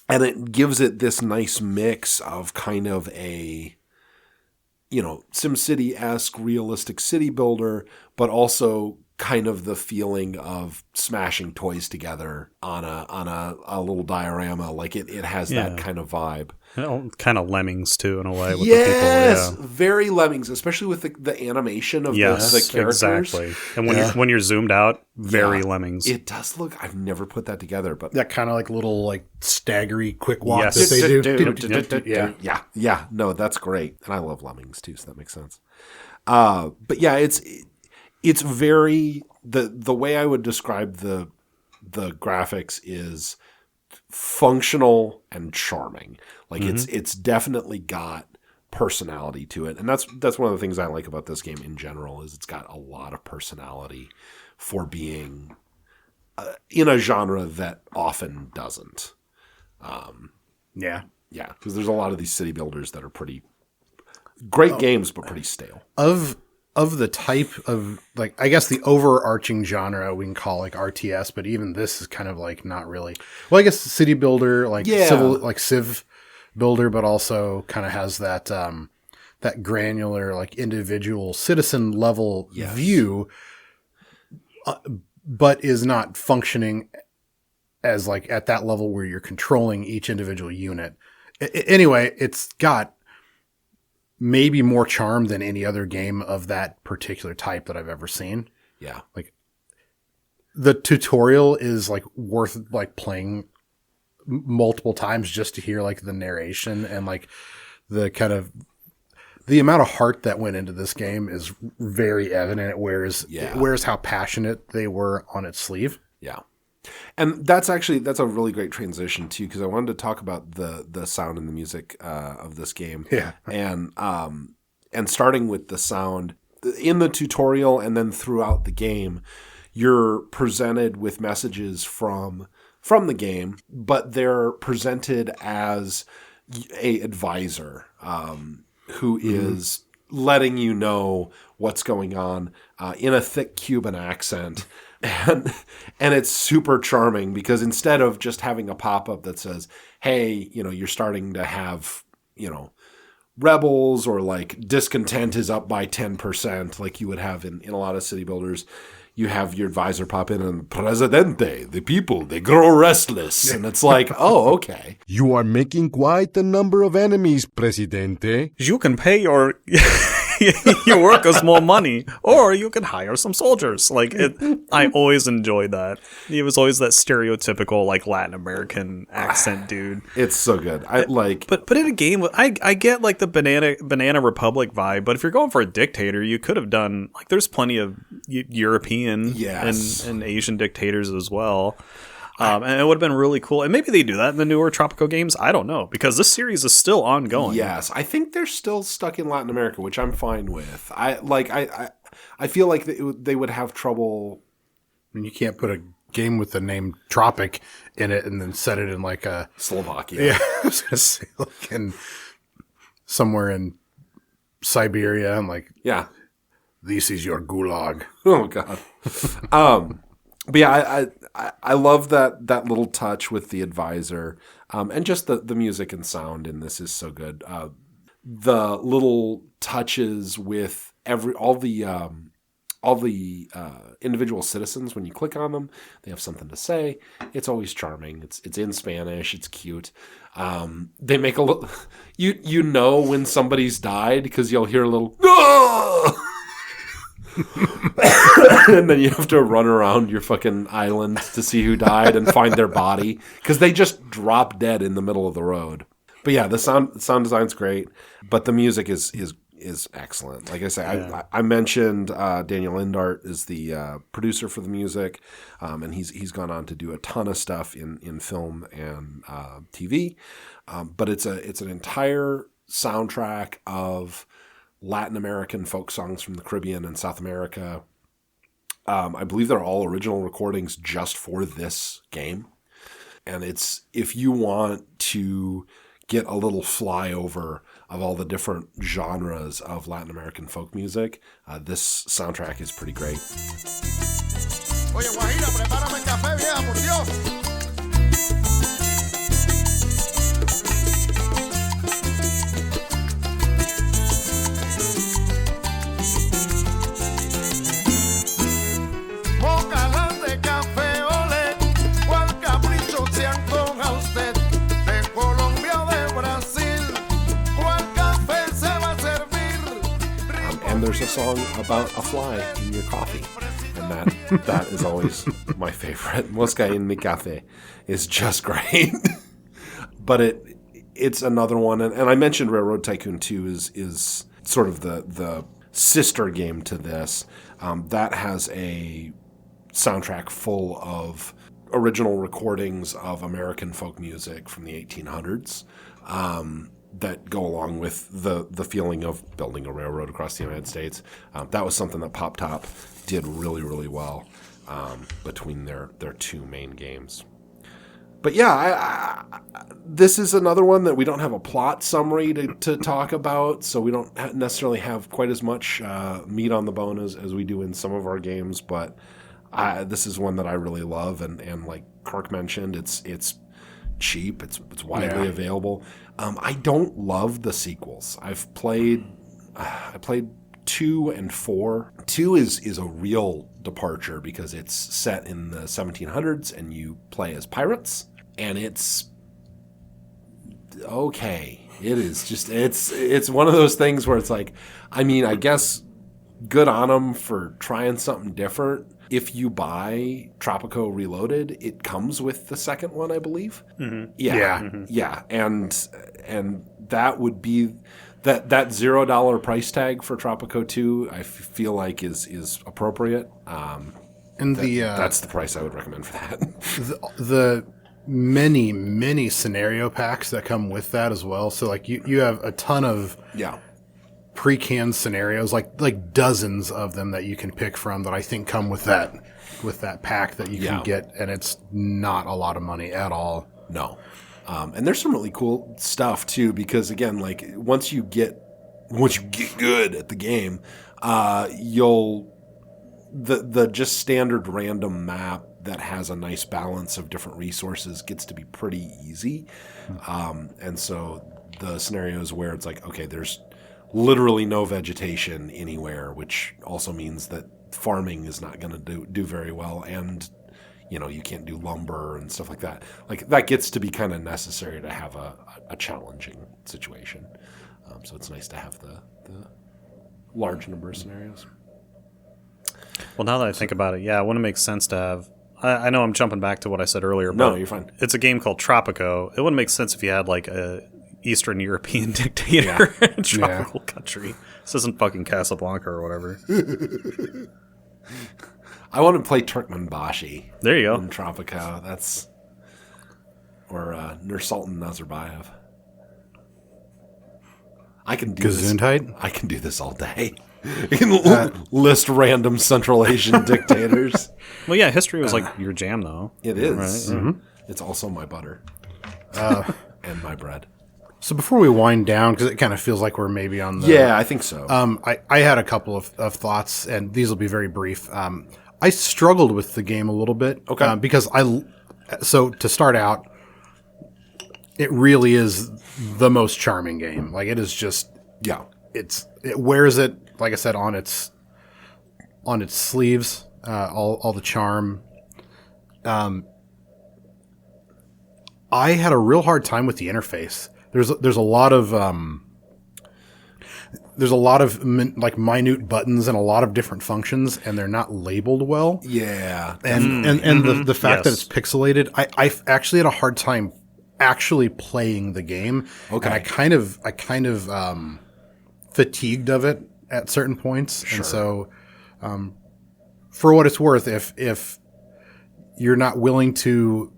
And it gives it this nice mix of kind of a, SimCity-esque realistic city builder, but also kind of the feeling of smashing toys together on a little diorama. Like it has that kind of vibe. Kind of Lemmings too, in a way. With Yes, the people, very Lemmings, especially with the animation of the characters. Exactly. And when you're zoomed out, very Lemmings. It does look. I've never put that together, but That kind of like little like staggery quick walk Yes. that they do. Yeah. yeah. No, that's great, and I love Lemmings too, so that makes sense. But yeah, it's very the way I would describe the graphics is functional and charming. Like it's definitely got personality to it, and that's one of the things I like about this game in general is it's got a lot of personality for being in a genre that often doesn't. Yeah. Yeah, because there's a lot of these city builders that are pretty great games, but pretty stale. Of the type of, like, I guess the overarching genre we can call like RTS, but even this is kind of like not really. Well, I guess city builder, like Civ builder, but also kind of has that that granular, like individual citizen level view, but is not functioning as like at that level where you're controlling each individual unit. Anyway, it's got maybe more charm than any other game of that particular type that I've ever seen. Yeah. Like the tutorial is like worth like playing multiple times just to hear like the narration and like the kind of the amount of heart that went into this game is very evident. It wears how passionate they were on its sleeve. Yeah. And that's a really great transition too, because I wanted to talk about the sound and the music of this game. Yeah. And starting with the sound in the tutorial and then throughout the game, you're presented with messages from the game, but they're presented as a advisor who is letting you know what's going on in a thick Cuban accent. And it's super charming because instead of just having a pop-up that says, hey, you're starting to have, rebels, or like discontent is up by 10%, like you would have in a lot of city builders. You have your advisor pop in and Presidente, the people, they grow restless. And it's like, oh, okay. You are making quite a number of enemies, Presidente. You can pay your your workers more money, or you can hire some soldiers. Like, I always enjoyed that. He was always that stereotypical, like, Latin American accent dude. It's so good. But in a game, I get like the Banana Republic vibe. But if you're going for a dictator, you could have done, like, there's plenty of European and Asian dictators as well. And it would have been really cool. And maybe they do that in the newer Tropico games. I don't know, because this series is still ongoing. Yes, I think they're still stuck in Latin America, which I'm fine with. I feel like they would have trouble. I mean, you can't put a game with the name Tropic in it and then set it in like a Slovakia. Yeah, I was gonna say like in somewhere in Siberia. I'm like, yeah, this is your gulag. Oh God. But yeah, I love that little touch with the advisor, and just the music and sound in this is so good. The little touches with all the individual citizens, when you click on them, they have something to say. It's always charming. It's in Spanish. It's cute. They make a little, you know when somebody's died because you'll hear a little. And then you have to run around your fucking island to see who died and find their body, because they just drop dead in the middle of the road. But yeah, the sound design's great, but the music is excellent. Like I say, I mentioned Daniel Lindart is the producer for the music, and he's gone on to do a ton of stuff in film and TV. But it's an entire soundtrack of Latin American folk songs from the Caribbean and South America. I believe they're all original recordings just for this game. And it's, if you want to get a little flyover of all the different genres of Latin American folk music, this soundtrack is pretty great. Oye, Guajira, prepárame café, vieja, por Dios. And there's a song about a fly in your coffee, and that is always my favorite. Mosca en mi café is just great. But it's another one, and I mentioned Railroad Tycoon 2 is sort of the sister game to this. That has a soundtrack full of original recordings of American folk music from the 1800s. That go along with the feeling of building a railroad across the United States. That was something that Pop Top did really, really well between their two main games. But yeah, this is another one that we don't have a plot summary to talk about, so we don't necessarily have quite as much meat on the bone as we do in some of our games. But this is one that I really love, and like Kirk mentioned, it's cheap. It's widely available. I don't love the sequels. I played 2 and 4. 2 is a real departure because it's set in the 1700s and you play as pirates, and it's okay. It is just it's one of those things where it's like, I mean, I guess good on them for trying something different. If you buy Tropico Reloaded, it comes with the second one, I believe. Mm-hmm. Yeah. Mm-hmm. Yeah. And that would be that $0 price tag for Tropico 2, I feel like is appropriate. And that's the price I would recommend for that. the many scenario packs that come with that as well. So like you have a ton of pre-canned scenarios, like dozens of them that you can pick from that I think come with that pack that you can get, and it's not a lot of money at all. No. And there's some really cool stuff too, because again, like once you get good at the game, the just standard random map that has a nice balance of different resources gets to be pretty easy. And so the scenarios where it's like, okay, there's literally no vegetation anywhere, which also means that farming is not going to do very well, and you can't do lumber and stuff like that. Like that gets to be kind of necessary to have a challenging situation. So it's nice to have the large number of scenarios. Well, now that I think about it, yeah, it wouldn't make sense to have. I know I'm jumping back to what I said earlier, but No, you're fine. it's a game called Tropico. It wouldn't make sense if you had like a Eastern European dictator in a tropical country. This isn't fucking Casablanca or whatever. I want to play Turkmenbashi. There you go. In Tropico. Or Nursultan Nazarbayev. I can do Gesundheit? this. I can do this all day. You can list random Central Asian dictators. Well, yeah, history was like your jam, though. It is. Right? Mm-hmm. It's also my butter. And my bread. So before we wind down, because it kind of feels like we're maybe on the... Yeah, I think so. I had a couple of thoughts, and these will be very brief. I struggled with the game a little bit. Okay. Because so to start out, it really is the most charming game. Like, it is just... Yeah. It wears it, like I said, on its sleeves, all the charm. I had a real hard time with the interface. There's a lot of like minute buttons and a lot of different functions, and they're not labeled well. Yeah. And the fact that it's pixelated, I actually had a hard time actually playing the game. Okay. And I kind of fatigued of it at certain points. Sure. And so, for what it's worth, if you're not willing to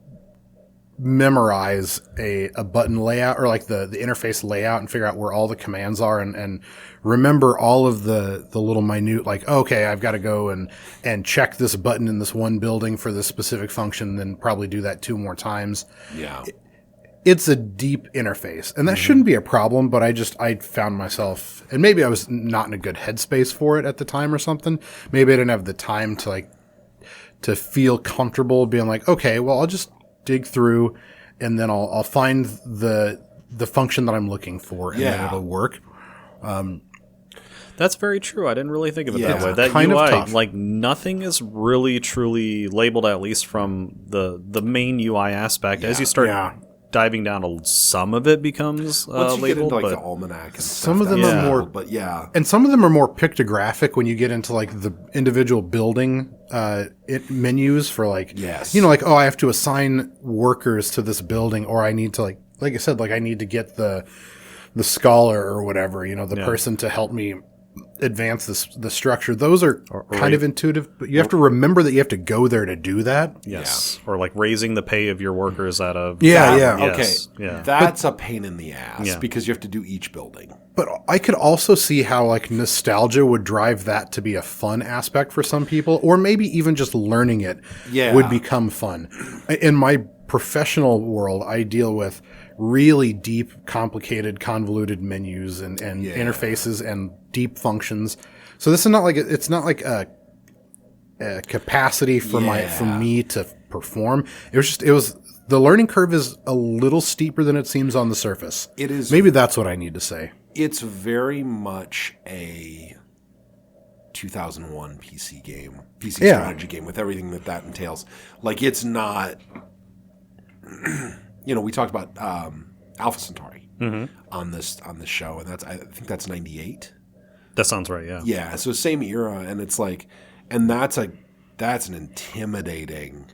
memorize a button layout or like the interface layout and figure out where all the commands are and remember all of the little minute, like, okay, I've got to go and check this button in this one building for this specific function, then probably do that 2 more times. Yeah. It's a deep interface, and that shouldn't be a problem, but I found myself, and maybe I was not in a good headspace for it at the time or something. Maybe I didn't have the time to feel comfortable being like, okay, well, I'll just dig through and then I'll find the function that I'm looking for, and then it'll work. That's very true. I didn't really think of it that Yeah, way. That kind of UI, tough. like nothing is really truly labeled, at least from the main UI aspect. As you start diving down, some of it becomes Once you labeled. get into like but the almanac and Some stuff, of them that's are more- cool, but yeah. And some of them are more pictographic when you get into like the individual building menus for like, Yes. like, oh, I have to assign workers to this building, or I need to like I said, like I need to get the scholar or whatever, the person to help me advance the structure. Those are kind of intuitive, but you have to remember that you have to go there to do that. Yes. Or like raising the pay of your workers at a... Yes. Okay. Yeah. That's a pain in the ass Yeah. because you have to do each building. But I could also see how like nostalgia would drive that to be a fun aspect for some people, or maybe even just learning it would become fun. In my professional world, I deal with really deep, complicated, convoluted menus and interfaces and deep functions. So this is not like it's not like a capacity for me to perform. It was the learning curve is a little steeper than it seems on the surface. It is. Maybe that's what I need to say. It's very much a 2001 PC game, strategy game with everything that entails. Like it's not. We talked about Alpha Centauri on this show, and I think that's 98. That sounds right, yeah. Yeah, so same era, and it's like, and that's an intimidating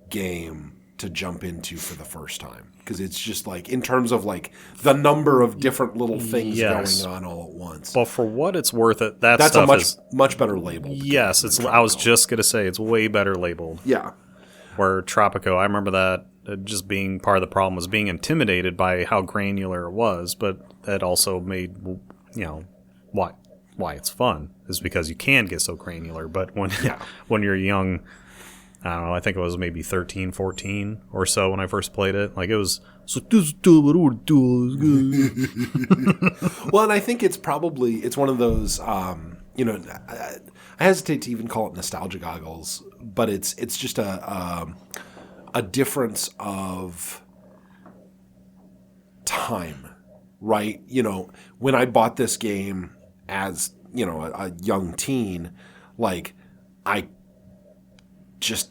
game to jump into for the first time, because it's just like in terms of like the number of different little things going on all at once. But for what it's worth, That's stuff a much better labeled. Yes, I was just gonna say it's way better labeled. Yeah. Where Tropico, I remember that just being part of the problem was being intimidated by how granular it was, but that also made why it's fun is because you can get so granular. But when you're young, I don't know, I think it was maybe 13, 14 or so when I first played it. Like it was so Well, and I think it's one of those I hesitate to even call it nostalgia goggles, but it's just a difference of time right? When I bought this game as, a young teen, like I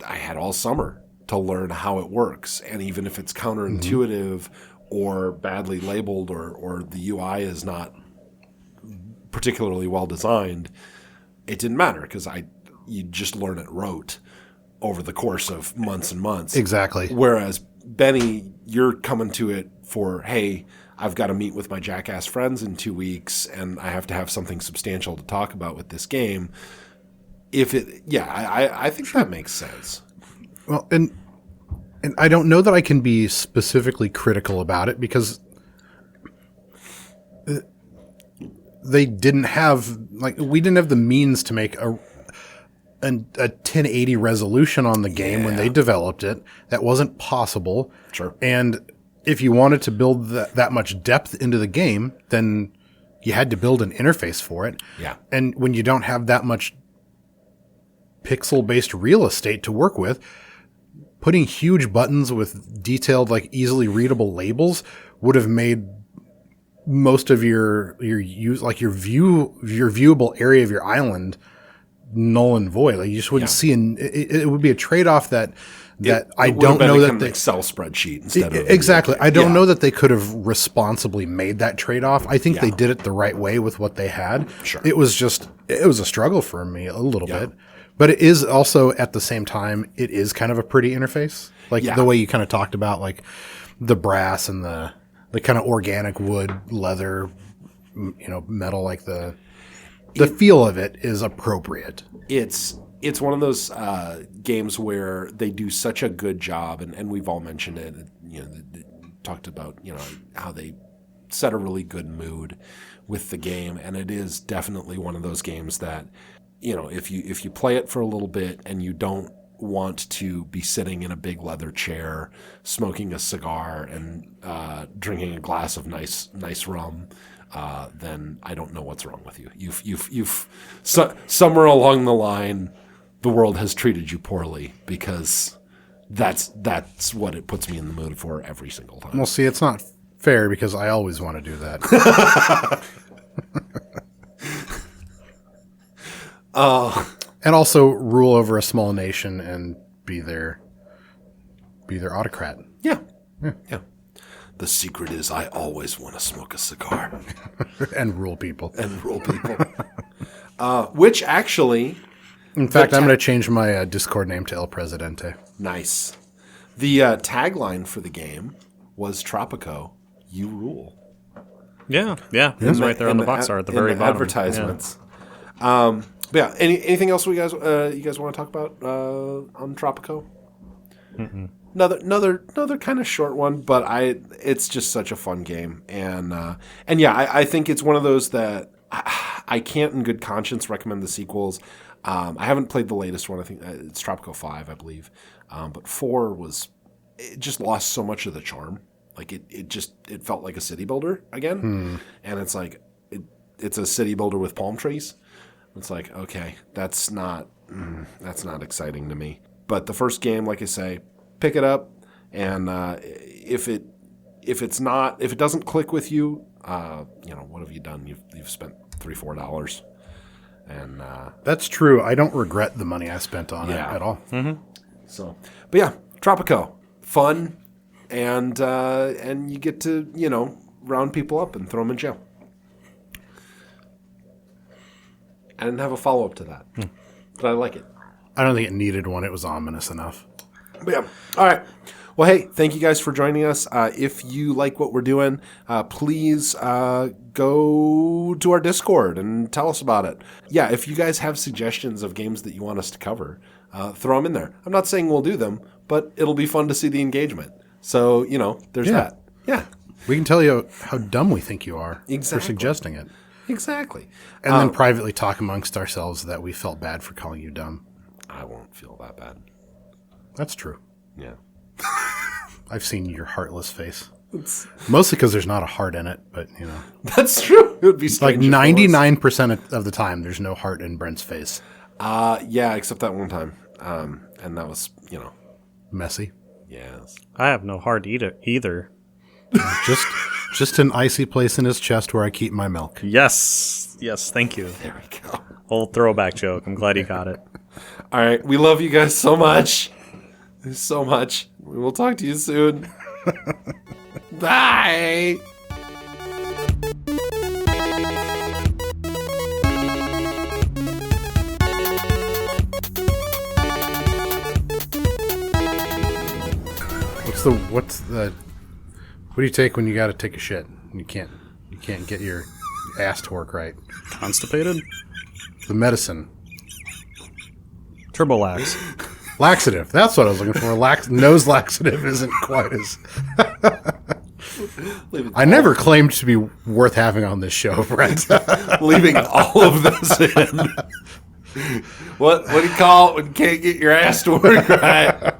had all summer to learn how it works. And even if it's counterintuitive or badly labeled or the UI is not particularly well designed, it didn't matter because you just learn it rote over the course of months and months. Exactly. Whereas Benny, you're coming to it for, hey, I've got to meet with my jackass friends in 2 weeks and I have to have something substantial to talk about with this game. I think that makes sense. Well, and I don't know that I can be specifically critical about it because they didn't have, we didn't have the means to make a 1080 resolution on the game when they developed it. That wasn't possible. Sure. And if you wanted to build that much depth into the game, then you had to build an interface for it. Yeah. And when you don't have that much pixel-based real estate to work with, putting huge buttons with detailed, easily readable labels would have made most of your viewable area of your island null and void. You just wouldn't see it would be a trade-off that I don't know that an Excel spreadsheet instead of exactly. I don't know that they could have responsibly made that trade-off. I think they did it the right way with what they had. Sure. It was a struggle for me a little bit. But it is also, at the same time, it is kind of a pretty interface. The way you kind of talked about, the brass and the kind of organic wood, leather, metal, the feel of it is appropriate. It's one of those games where they do such a good job, and we've all mentioned it, talked about, how they set a really good mood with the game. And it is definitely one of those games that, if you play it for a little bit and you don't want to be sitting in a big leather chair, smoking a cigar and drinking a glass of nice rum, then I don't know what's wrong with you. You've somewhere along the line, the world has treated you poorly, because that's what it puts me in the mood for every single time. Well, see, it's not fair because I always want to do that. And also rule over a small nation and be their autocrat. Yeah. The secret is I always want to smoke a cigar. And rule people. Which actually... In fact, I'm going to change my Discord name to El Presidente. Nice. The tagline for the game was Tropico, you rule. Yeah. It's right there on the box art at the very bottom. Advertisements. Yeah. Anything else you guys want to talk about on Tropico? Mm-mm. Another kind of short one, but it's just such a fun game, and I think it's one of those that I can't in good conscience recommend the sequels. I haven't played the latest one. I think it's Tropico 5, I believe, but 4 it just lost so much of the charm. It felt like a city builder again, and it's it's a city builder with palm trees. It's okay, that's not exciting to me. But the first game, like I say, pick it up, and if it doesn't click with you, what have you done? You've spent $3-4, and that's true. I don't regret the money I spent on it at all. Mm-hmm. So, but yeah, Tropico, fun, and you get to round people up and throw them in jail. I didn't have a follow-up to that, but I like it. I don't think it needed one. It was ominous enough. But yeah. All right. Well, hey, thank you guys for joining us. If you like what we're doing, please go to our Discord and tell us about it. Yeah, if you guys have suggestions of games that you want us to cover, throw them in there. I'm not saying we'll do them, but it'll be fun to see the engagement. So, there's that. Yeah. We can tell you how dumb we think you are for Exactly. suggesting it. Exactly. And then privately talk amongst ourselves that we felt bad for calling you dumb. I won't feel that bad. That's true. Yeah. I've seen your heartless face. Mostly because there's not a heart in it, but That's true. It would be strange. 99% of the time, there's no heart in Brent's face. Yeah, except that one time. And that was, Messy. yes. I have no heart either. Just an icy place in his chest where I keep my milk. Yes. Yes, thank you. There we go. Old throwback joke. I'm glad you got it. All right. We love you guys so much. So much. We will talk to you soon. Bye. What do you take when you got to take a shit? You can't get your ass to work right. Constipated? The medicine. Turbolax. Laxative. That's what I was looking for. Nose laxative isn't quite as... I never claimed to be worth having on this show, Brent. Leaving all of this in. What do you call it when you can't get your ass to work right?